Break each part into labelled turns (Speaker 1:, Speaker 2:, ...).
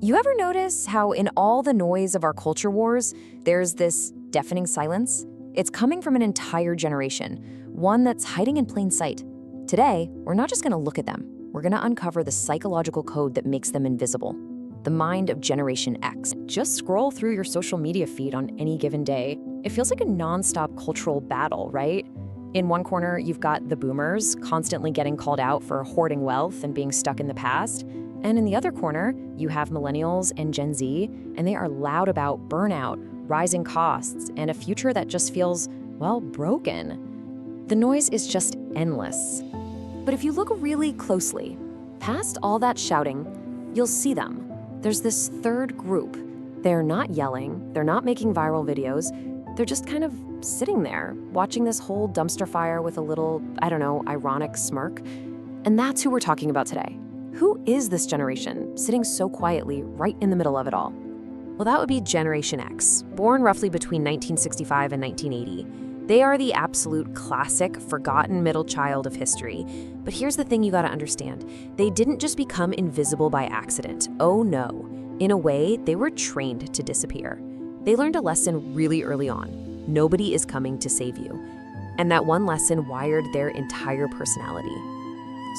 Speaker 1: You ever notice how in all the noise of our culture wars, there's this deafening silence? It's coming from an entire generation, one that's hiding in plain sight. Today, we're not just going to look at them. We're going to uncover the psychological code that makes them invisible. The mind of Generation X. Just scroll through your social media feed on any given day. It feels like a nonstop cultural battle, right? In one corner, you've got the boomers constantly getting called out for hoarding wealth and being stuck in the past. And in the other corner, you have Millennials and Gen Z, and they are loud about burnout, rising costs, and a future that just feels, well, broken. The noise is just endless. But if you look really closely, past all that shouting, you'll see them. There's this third group. They're not yelling, they're not making viral videos, they're just kind of sitting there, watching this whole dumpster fire with a little, ironic smirk. And that's who we're talking about today. Who is this generation, sitting so quietly right in the middle of it all? Well, that would be Generation X, born roughly between 1965 and 1980. They are the absolute classic, forgotten middle child of history. But here's the thing you gotta understand. They didn't just become invisible by accident. Oh no. In a way, they were trained to disappear. They learned a lesson really early on. Nobody is coming to save you. And that one lesson wired their entire personality.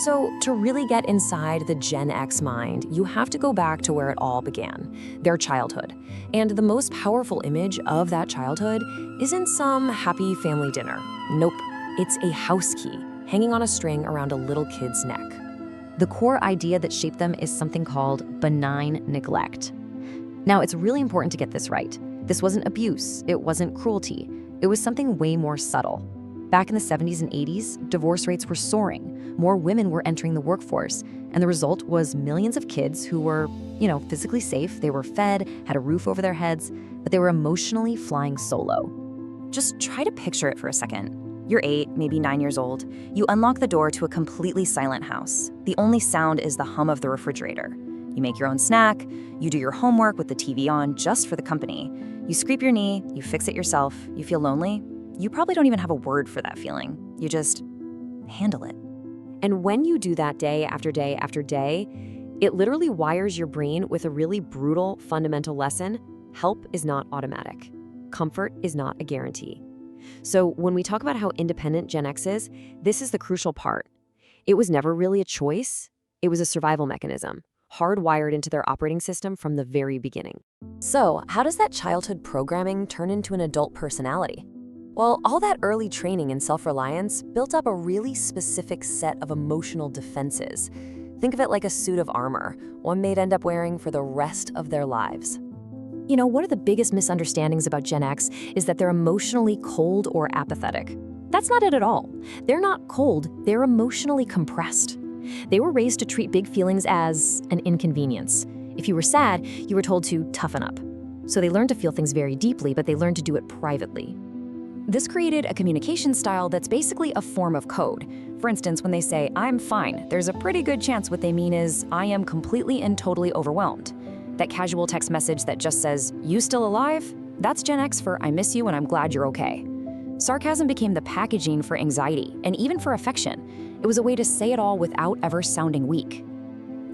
Speaker 1: So to really get inside the Gen X mind, you have to go back to where it all began, their childhood. And the most powerful image of that childhood isn't some happy family dinner. Nope, it's a house key hanging on a string around a little kid's neck. The core idea that shaped them is something called benign neglect. Now, it's really important to get this right. This wasn't abuse, it wasn't cruelty, it was something way more subtle. Back in the 70s and 80s, divorce rates were soaring, more women were entering the workforce, and the result was millions of kids who were, physically safe, they were fed, had a roof over their heads, but they were emotionally flying solo. Just try to picture it for a second. You're 8, maybe 9 years old. You unlock the door to a completely silent house. The only sound is the hum of the refrigerator. You make your own snack, you do your homework with the TV on just for the company. You scrape your knee, you fix it yourself, you feel lonely. You probably don't even have a word for that feeling. You just handle it. And when you do that day after day after day, it literally wires your brain with a really brutal fundamental lesson. Help is not automatic. Comfort is not a guarantee. So when we talk about how independent Gen X is, this is the crucial part. It was never really a choice. It was a survival mechanism, hardwired into their operating system from the very beginning. So how does that childhood programming turn into an adult personality? Well, all that early training in self-reliance built up a really specific set of emotional defenses. Think of it like a suit of armor, one they'd end up wearing for the rest of their lives. One of the biggest misunderstandings about Gen X is that they're emotionally cold or apathetic. That's not it at all. They're not cold, they're emotionally compressed. They were raised to treat big feelings as an inconvenience. If you were sad, you were told to toughen up. So they learned to feel things very deeply, but they learned to do it privately. This created a communication style that's basically a form of code. For instance, when they say, "I'm fine," there's a pretty good chance what they mean is, "I am completely and totally overwhelmed." That casual text message that just says, "You still alive?" That's Gen X for "I miss you and I'm glad you're okay." Sarcasm became the packaging for anxiety and even for affection. It was a way to say it all without ever sounding weak.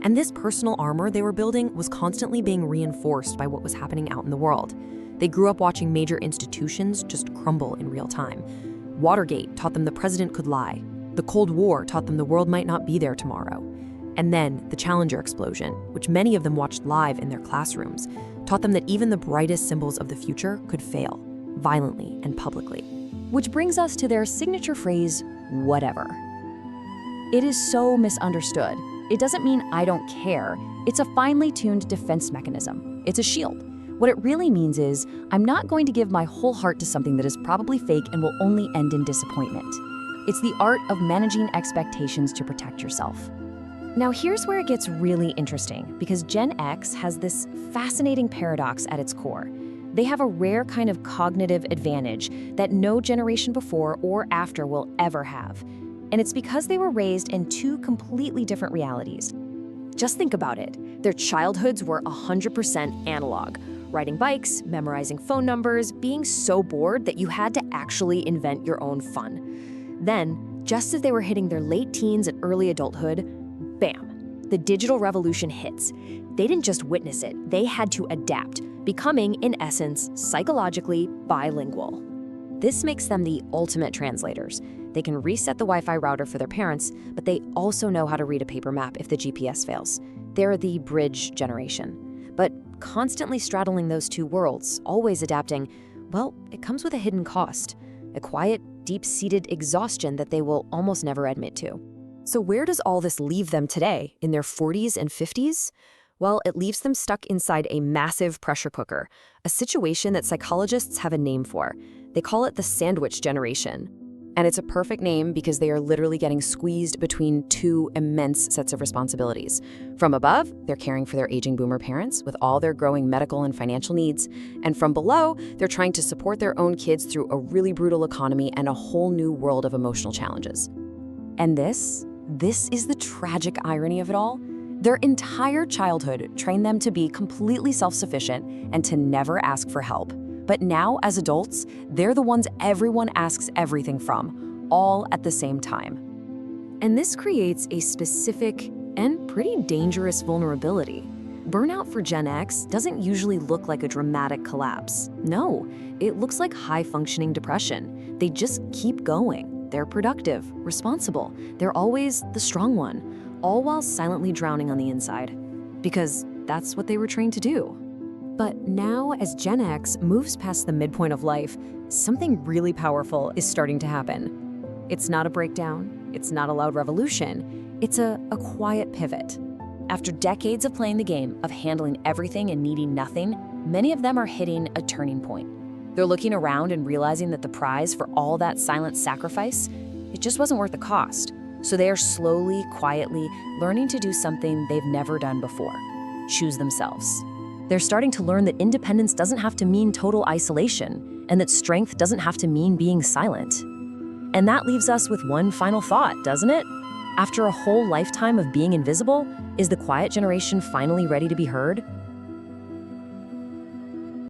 Speaker 1: And this personal armor they were building was constantly being reinforced by what was happening out in the world. They grew up watching major institutions just crumble in real time. Watergate taught them the president could lie. The Cold War taught them the world might not be there tomorrow. And then the Challenger explosion, which many of them watched live in their classrooms, taught them that even the brightest symbols of the future could fail, violently and publicly. Which brings us to their signature phrase, "whatever." It is so misunderstood. It doesn't mean I don't care. It's a finely tuned defense mechanism. It's a shield. What it really means is, I'm not going to give my whole heart to something that is probably fake and will only end in disappointment. It's the art of managing expectations to protect yourself. Now here's where it gets really interesting, because Gen X has this fascinating paradox at its core. They have a rare kind of cognitive advantage that no generation before or after will ever have. And it's because they were raised in two completely different realities. Just think about it. Their childhoods were 100% analog. Riding bikes, memorizing phone numbers, being so bored that you had to actually invent your own fun. Then, just as they were hitting their late teens and early adulthood, bam,
Speaker 2: the digital revolution hits. They didn't just witness it, they had to adapt, becoming, in essence, psychologically bilingual. This makes them the ultimate translators. They can reset the Wi-Fi router for their parents, but they also know how to read a paper map if the GPS fails. They're the bridge generation. But constantly straddling those two worlds, always adapting, well, it comes with a hidden cost, a quiet, deep-seated exhaustion that they will almost never admit to. So where does all this leave them today, in their 40s and 50s? Well, it leaves them stuck inside a massive pressure cooker, a situation that psychologists have a name for. They call it the sandwich generation. And it's a perfect name because they are literally getting squeezed between two immense sets of responsibilities. From above, they're caring for their aging boomer parents with all their growing medical and financial needs. And from below, they're trying to support their own kids through a really brutal economy and a whole new world of emotional challenges. And this is the tragic irony of it all. Their entire childhood trained them to be completely self-sufficient and to never ask for help. But now, as adults, they're the ones everyone asks everything from, all at the same time. And this creates a specific and pretty dangerous vulnerability. Burnout for Gen X doesn't usually look like a dramatic collapse. No, it looks like high-functioning depression. They just keep going. They're productive, responsible. They're always the strong one, all while silently drowning on the inside. Because that's what they were trained to do. But now, as Gen X moves past the midpoint of life, something really powerful is starting to happen. It's not a breakdown, it's not a loud revolution, it's a quiet pivot. After decades of playing the game, of handling everything and needing nothing, many of them are hitting a turning point. They're looking around and realizing that the prize for all that silent sacrifice, it just wasn't worth the cost. So they are slowly, quietly learning to do something they've never done before: choose themselves. They're starting to learn that independence doesn't have to mean total isolation, and that strength doesn't have to mean being silent. And that leaves us with one final thought, doesn't it? After a whole lifetime of being invisible, is the quiet generation finally ready to be heard?